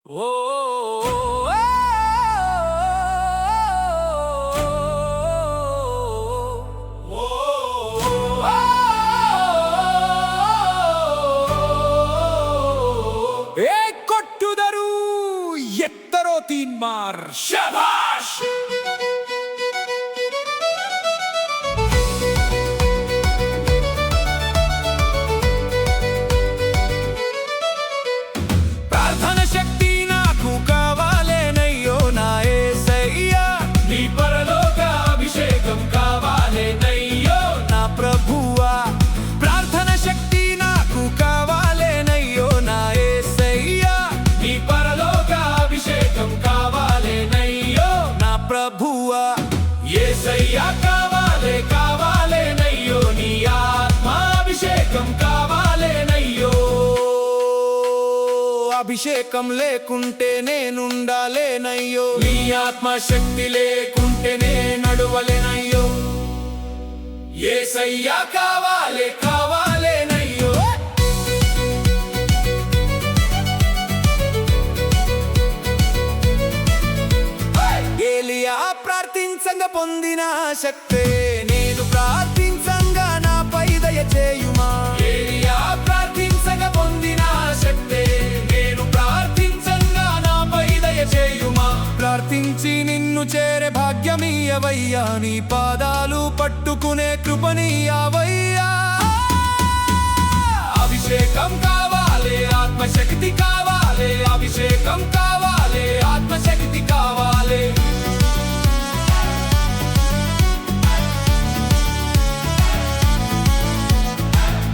ఓ ఏ కొట్టుదరు ఎత్తరో తీన్ మార్ శభాష్ ప్రార్థన శక్తి నాకు కావాలేనయ్యో నా యేసయ్యా నీ పరలోక అభిషేకం కావాలేనయ్యో నా ప్రభువా ప్రార్థన శక్తి నాకు కావాలేనయ్యో నా యేసయ్యా నీ పరలోక అభిషేకం కావాలేనయ్యో నా ప్రభువా యేసయ్యా కావాలేనయ్యో నీ ఆత్మాభిషేకం కావాలేనయ్యో అభిషేకం లేకుంటే నేనుండాలేనయ్యో నీ ఆత్మశక్తి లేకుంటే నే నడవలేనయ్యో యేసయ్యా కావాలేనయ్యో ఏలియా ప్రార్థించంగా పొందిన శక్తే నేను ప్రార్థించంగా నాపై దయ చేయుమా ఏలియా ప్రార్థించంగా పొందిన శక్తే నేను ప్రార్థించంగా నాపై దయ చేయుమా ప్రార్థించి నిన్ను చేరే భాగ్యమీయవయ్యా నీ పాదాలు పట్టుకునే కృపనీయవయ్యా అభిషేకం కావాలి ఆత్మశక్తి కావాలి అభిషేకం కావాలి ఆత్మశక్తి కావాలి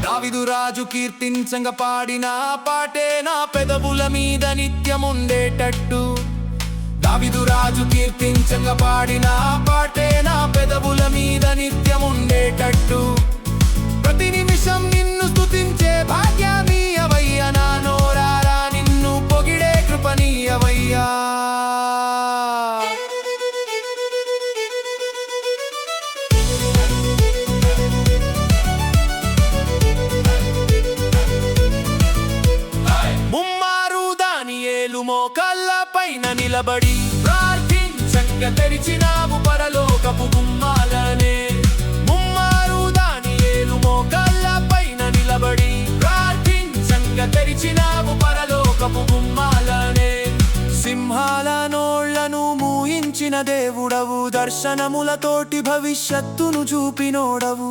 దావీదు రాజు కీర్తించంగా పాడిన పాటే నా పెదవుల మీద నిత్యముండేటట్టు దావీదు రాజు కీర్తించంగా పాడిన పాటే నా పెదవుల మీద నిత్యముండేటట్టు ప్రతి నిమిషం నిన్ను స్తుతించే భాగ్యమీయవయ్యా నా నోరారా నిన్ను పొగిడే కృపనీయవయ్యా ముమ్మారు దానియేలు మోకాళ్ళ పైన నిలబడి ప్రార్థించంగా తెరిచినావు పరలోకపు గుమ్మాలనే ముమ్మారు దానియేలు మోకాళ్ళ పైన నిలబడి ప్రార్థించంగా తెరిచినావు పరలోకపు గుమ్మాలనే సింహాల నోళ్లను మూయించిన దేవుడవు దర్శనములతోటి భవిష్యత్తును చూపినోడవు